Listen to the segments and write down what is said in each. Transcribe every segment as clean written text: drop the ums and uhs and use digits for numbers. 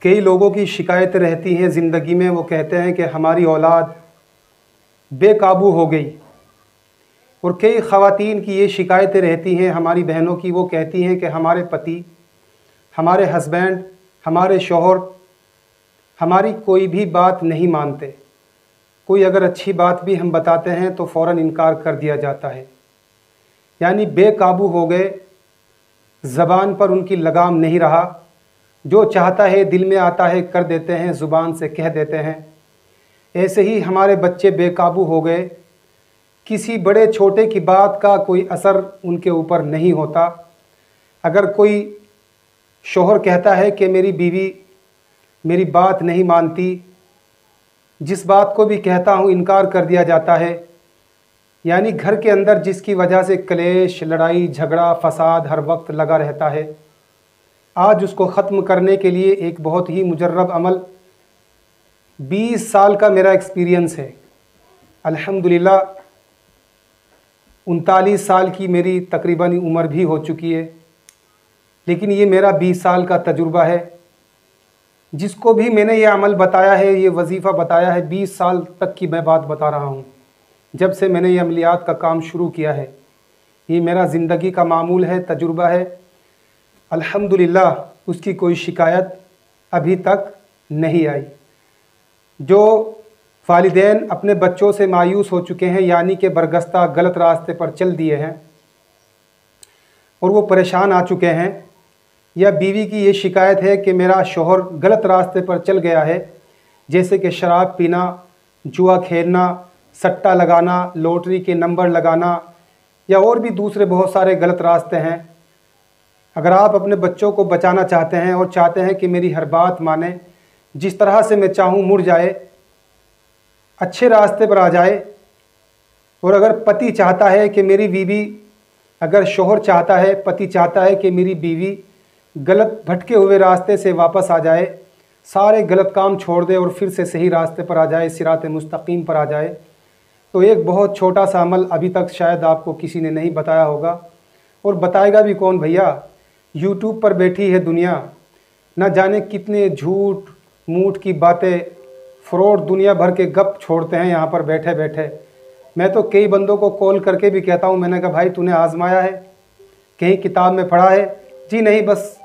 कई लोगों की शिकायतें रहती हैं ज़िंदगी में। वो कहते हैं कि हमारी औलाद बेकाबू हो गई। और कई ख़वातीन की ये शिकायतें रहती हैं, हमारी बहनों की। वो कहती हैं कि हमारे पति, हमारे हस्बैंड, हमारे शौहर हमारी कोई भी बात नहीं मानते। कोई अगर अच्छी बात भी हम बताते हैं तो फ़ौरन इनकार कर दिया जाता है। यानी बेकाबू हो गए, ज़बान पर उनकी लगाम नहीं रहा। जो चाहता है, दिल में आता है, कर देते हैं, ज़ुबान से कह देते हैं। ऐसे ही हमारे बच्चे बेकाबू हो गए। किसी बड़े छोटे की बात का कोई असर उनके ऊपर नहीं होता। अगर कोई शौहर कहता है कि मेरी बीवी मेरी बात नहीं मानती, जिस बात को भी कहता हूँ इनकार कर दिया जाता है। यानी घर के अंदर जिसकी वजह से क्लेश, लड़ाई, झगड़ा, फसाद हर वक्त लगा रहता है। आज उसको ख़त्म करने के लिए एक बहुत ही मुजर्रब अमल, 20 साल का मेरा एक्सपीरियंस है। अल्हम्दुलिल्लाह 39 साल की मेरी तकरीबन उम्र भी हो चुकी है, लेकिन ये मेरा 20 साल का तजुर्बा है। जिसको भी मैंने ये अमल बताया है, ये वजीफ़ा बताया है, 20 साल तक की मैं बात बता रहा हूँ, जब से मैंने ये अमलियात का काम शुरू किया है। ये मेरा ज़िंदगी का मामूल है, तजुर्बा है। अल्हम्दुलिल्लाह उसकी कोई शिकायत अभी तक नहीं आई। जो वालिदैन अपने बच्चों से मायूस हो चुके हैं, यानी कि बरगस्ता गलत रास्ते पर चल दिए हैं और वो परेशान आ चुके हैं, या बीवी की ये शिकायत है कि मेरा शौहर गलत रास्ते पर चल गया है, जैसे कि शराब पीना, जुआ खेलना, सट्टा लगाना, लॉटरी के नंबर लगाना, या और भी दूसरे बहुत सारे गलत रास्ते हैं। अगर आप अपने बच्चों को बचाना चाहते हैं और चाहते हैं कि मेरी हर बात माने, जिस तरह से मैं चाहूँ मुड़ जाए, अच्छे रास्ते पर आ जाए, और अगर पति चाहता है कि मेरी बीवी, अगर शौहर चाहता है, पति चाहता है कि मेरी बीवी गलत भटके हुए रास्ते से वापस आ जाए, सारे गलत काम छोड़ दे और फिर से सही रास्ते पर आ जाए, सिरात मुस्तकीम पर आ जाए, तो एक बहुत छोटा सा अमल अभी तक शायद आपको किसी ने नहीं बताया होगा। और बताएगा भी कौन भैया? यूट्यूब पर बैठी है दुनिया, न जाने कितने झूठ मूठ की बातें, फ्रॉड दुनिया भर के गप छोड़ते हैं यहाँ पर बैठे बैठे। मैं तो कई बंदों को कॉल करके भी कहता हूँ, मैंने कहा भाई तूने आजमाया है, कहीं किताब में पढ़ा है? जी नहीं, बस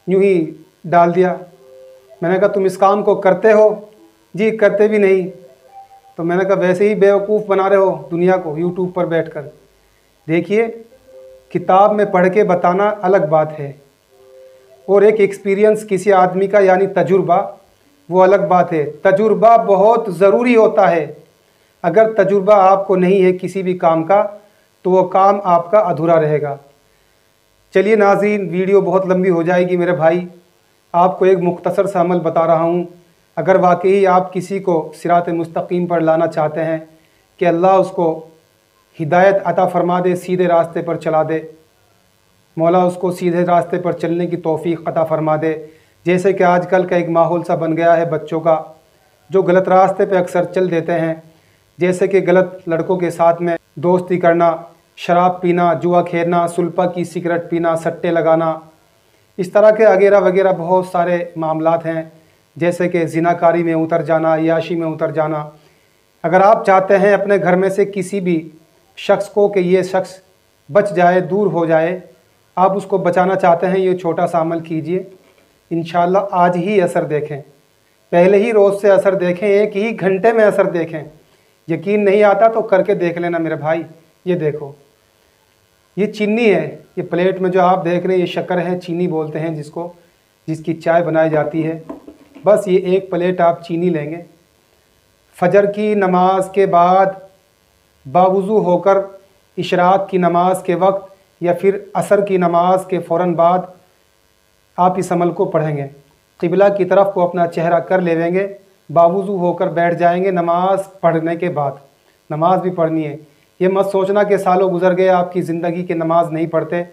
यूँ ही डाल दिया। मैंने कहा तुम इस काम को करते हो? जी करते भी नहीं। तो मैंने कहा वैसे ही बेवकूफ़ बना रहे हो दुनिया को यूट्यूब पर बैठकर। देखिए, किताब में पढ़ के बताना अलग बात है, और एक एक्सपीरियंस किसी आदमी का यानी तजुर्बा, वो अलग बात है। तजुर्बा बहुत ज़रूरी होता है। अगर तजुर्बा आपको नहीं है किसी भी काम का, तो वो काम आपका अधूरा रहेगा। चलिए नाज़रीन, वीडियो बहुत लंबी हो जाएगी मेरे भाई। आपको एक मुख्तसर सा अमल बता रहा हूँ। अगर वाकई आप किसी को सिरात मुस्तकीम पर लाना चाहते हैं कि अल्लाह उसको हिदायत अता फ़रमा दे, सीधे रास्ते पर चला दे, मौला उसको सीधे रास्ते पर चलने की तौफ़ीक़ अता फ़रमा दे। जैसे कि आजकल का एक माहौल सा बन गया है बच्चों का, जो गलत रास्ते पे अक्सर चल देते हैं, जैसे कि गलत लड़कों के साथ में दोस्ती करना, शराब पीना, जुआ खेलना, सुल्फा की सिगरेट पीना, सट्टे लगाना, इस तरह के वगैरह वगैरह बहुत सारे मामलात हैं। जैसे कि ज़िनाकारी में उतर जाना, याशी में उतर जाना। अगर आप चाहते हैं अपने घर में से किसी भी शख्स को कि ये शख्स बच जाए, दूर हो जाए, आप उसको बचाना चाहते हैं, ये छोटा सा अमल कीजिए। इंशाअल्लाह आज ही असर देखें, पहले ही रोज़ से असर देखें, एक ही घंटे में असर देखें। यकीन नहीं आता तो करके देख लेना मेरे भाई। ये देखो, ये चीनी है, ये प्लेट में जो आप देख रहे हैं ये शक्कर है, चीनी बोलते हैं जिसको, जिसकी चाय बनाई जाती है। बस ये एक प्लेट आप चीनी लेंगे। फजर की नमाज के बाद बावुज़ू होकर इशराक की नमाज के वक्त या फिर असर की नमाज के फ़ौरन बाद आप इस अमल को पढ़ेंगे। क़िबला की तरफ को अपना चेहरा कर लेवेंगे, बावुज़ू होकर बैठ जाएंगे। नमाज पढ़ने के बाद नमाज भी पढ़नी है। ये मत सोचना कि सालों गुजर गए आपकी ज़िंदगी के नमाज नहीं पढ़ते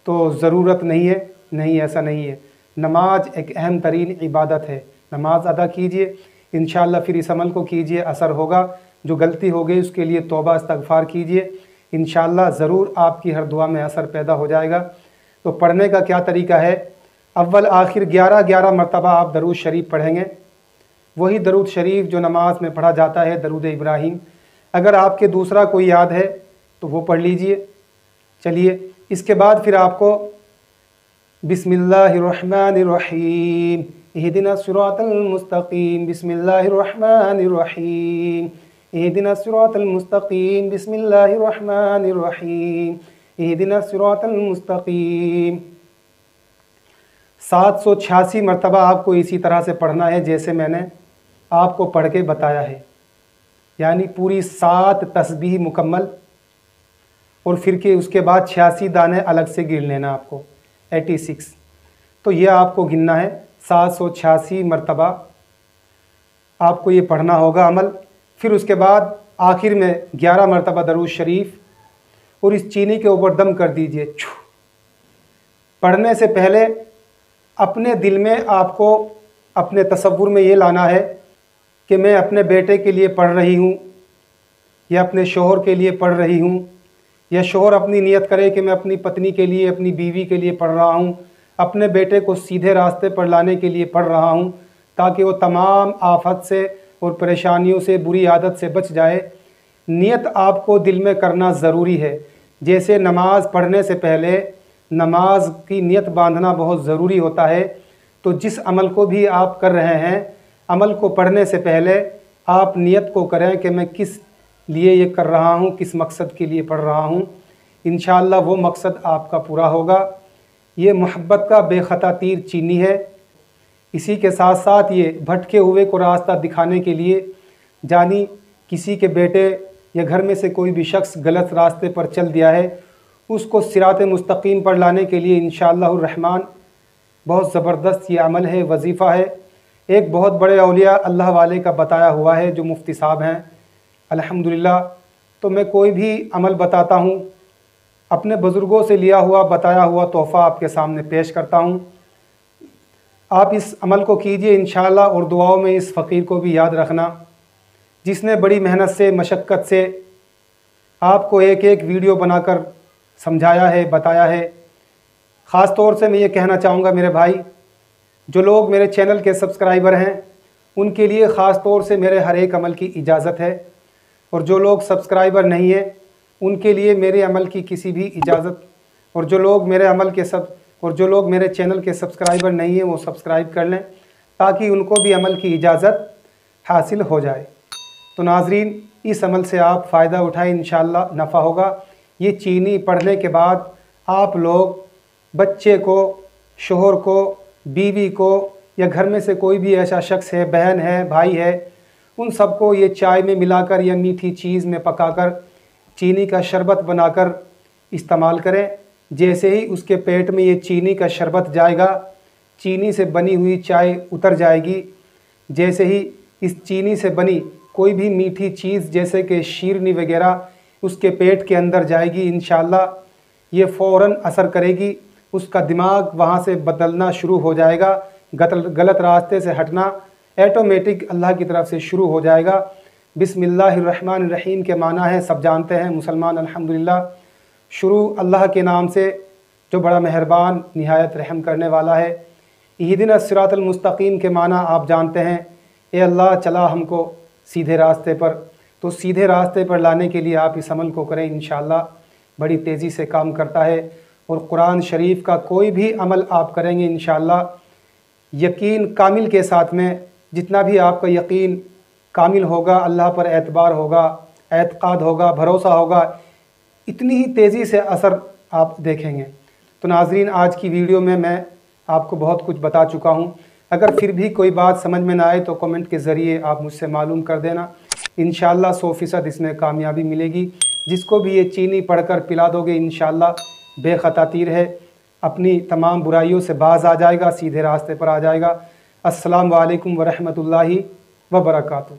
तो ज़रूरत नहीं है। नहीं, ऐसा नहीं है। नमाज एक अहम तरीन इबादत है। नमाज अदा कीजिए, इंशाअल्लाह फिर इस अमल को कीजिए, असर होगा। जो गलती हो गई उसके लिए तौबा इस्तग़फ़ार कीजिए, इंशाअल्लाह ज़रूर आपकी हर दुआ में असर पैदा हो जाएगा। तो पढ़ने का क्या तरीका है? अव्वल आखिर 11 मरतबा आप दरूद शरीफ पढ़ेंगे, वही दरूद शरीफ जो नमाज में पढ़ा जाता है, दरूद इब्राहिम। अगर आपके दूसरा कोई याद है तो वो पढ़ लीजिए। चलिए, इसके बाद फिर आपको बिस्मिल्लाहिर्रहमानिर्रहीम इहदिना सिरातल मुस्तकीम बिस्मिल्लाहिर्रहमानिर्रहीम इहदिना सिरातल मुस्तकीम बिस्मिल्लाहिर्रहमानिर्रहीम इहदिना सिरातल मुस्तकीम 786 मरतबा आपको इसी तरह से पढ़ना है जैसे मैंने आपको पढ़ के बताया है, यानी पूरी 7 तस्बीह मुकम्मल। और फिर के उसके बाद 86 दाने अलग से गिन लेना आपको, 86। तो ये आपको गिनना है 786 मरतबा आपको ये पढ़ना होगा अमल। फिर उसके बाद आखिर में 11 मरतबा दरूद शरीफ, और इस चीनी के ऊपर दम कर दीजिए। पढ़ने से पहले अपने दिल में आपको अपने तसव्वुर में ये लाना है कि मैं अपने बेटे के लिए पढ़ रही हूँ, या अपने शोहर के लिए पढ़ रही हूँ, या शोहर अपनी नियत करे कि मैं अपनी पत्नी के लिए, अपनी बीवी के लिए पढ़ रहा हूँ, अपने बेटे को सीधे रास्ते पर लाने के लिए पढ़ रहा हूँ, ताकि वो तमाम आफत से और परेशानियों से, बुरी आदत से बच जाए। नियत आपको दिल में करना ज़रूरी है। जैसे नमाज़ पढ़ने से पहले नमाज की नियत बांधना बहुत ज़रूरी होता है, तो जिस अमल को भी आप कर रहे हैं, अमल को पढ़ने से पहले आप नियत को करें कि मैं किस लिए ये कर रहा हूँ, किस मकसद के लिए पढ़ रहा हूँ। इंशाअल्लाह वो मकसद आपका पूरा होगा। ये मोहब्बत का बेखता तीर चीनी है। इसी के साथ साथ ये भटके हुए को रास्ता दिखाने के लिए, जानी किसी के बेटे या घर में से कोई भी शख्स गलत रास्ते पर चल दिया है, उसको सिरात मुस्तकीम पर लाने के लिए इंशाअल्लाह रहमान बहुत ज़बरदस्त ये अमल है, वजीफ़ा है। एक बहुत बड़े औलिया अल्लाह वाले का बताया हुआ है, जो मुफ्ती साहब हैं अल्हम्दुलिल्लाह। तो मैं कोई भी अमल बताता हूँ, अपने बुज़ुर्गों से लिया हुआ बताया हुआ तोहफ़ा आपके सामने पेश करता हूँ। आप इस अमल को कीजिए इंशाअल्लाह, और दुआओं में इस फ़कीर को भी याद रखना, जिसने बड़ी मेहनत से, मशक्क़त से आपको एक एक वीडियो बनाकर समझाया है, बताया है। ख़ास तौर से मैं ये कहना चाहूँगा मेरे भाई, जो लोग मेरे चैनल के सब्सक्राइबर हैं, उनके लिए ख़ास तौर से मेरे हर एक अमल की इजाज़त है, और जो लोग सब्सक्राइबर नहीं हैं उनके लिए मेरे अमल की किसी भी इजाज़त, और जो लोग मेरे चैनल के सब्सक्राइबर नहीं हैं वो सब्सक्राइब कर लें, ताकि उनको भी अमल की इजाज़त हासिल हो जाए। तो नाज़रीन, इस अमल से आप फ़ायदा उठाएं, इंशाअल्लाह नफ़ा होगा। ये चीनी पढ़ने के बाद आप लोग बच्चे को, शोहर को, बीवी को, या घर में से कोई भी ऐसा शख्स है, बहन है, भाई है, उन सबको ये चाय में मिलाकर या मीठी चीज़ में पकाकर चीनी का शरबत बनाकर इस्तेमाल करें। जैसे ही उसके पेट में ये चीनी का शरबत जाएगा, चीनी से बनी हुई चाय उतर जाएगी। जैसे ही इस चीनी से बनी कोई भी मीठी चीज़ जैसे कि शीरनी वगैरह उसके पेट के अंदर जाएगी, इंशाअल्लाह ये फ़ौरन असर करेगी। उसका दिमाग वहाँ से बदलना शुरू हो जाएगा, गलत रास्ते से हटना ऐटोमेटिक अल्लाह की तरफ से शुरू हो जाएगा। बिस्मिल्लाहिर्रहमानिर्रहीम के माना है, सब जानते हैं मुसलमान अल्हम्दुलिल्लाह। शुरू अल्लाह के नाम से जो बड़ा मेहरबान निहायत रहम करने वाला है। इहदिना सिरातल मुस्तकीम के माना आप जानते हैं, ए अल्लाह चला हमको सीधे रास्ते पर। तो सीधे रास्ते पर लाने के लिए आप इस अमल को करें, इंशाअल्लाह बड़ी तेज़ी से काम करता है। और कुरान शरीफ का कोई भी अमल आप करेंगे इंशाअल्लाह यकीन कामिल के साथ में, जितना भी आपका यकीन कामिल होगा, अल्लाह पर एतबार होगा, एतक़ाद होगा, भरोसा होगा, इतनी ही तेज़ी से असर आप देखेंगे। तो नाज़रीन, आज की वीडियो में मैं आपको बहुत कुछ बता चुका हूँ। अगर फिर भी कोई बात समझ में ना आए तो कमेंट के ज़रिए आप मुझसे मालूम कर देना। इंशाअल्लाह 100% इसमें कामयाबी मिलेगी। जिसको भी ये चीनी पढ़कर पिला दोगे इंशाअल्लाह बेखता तीर है, अपनी तमाम बुराइयों से बाज आ जाएगा, सीधे रास्ते पर आ जाएगा। अस्सलाम वालेकुम वरहमतुल्लाहि वबरकातुहू।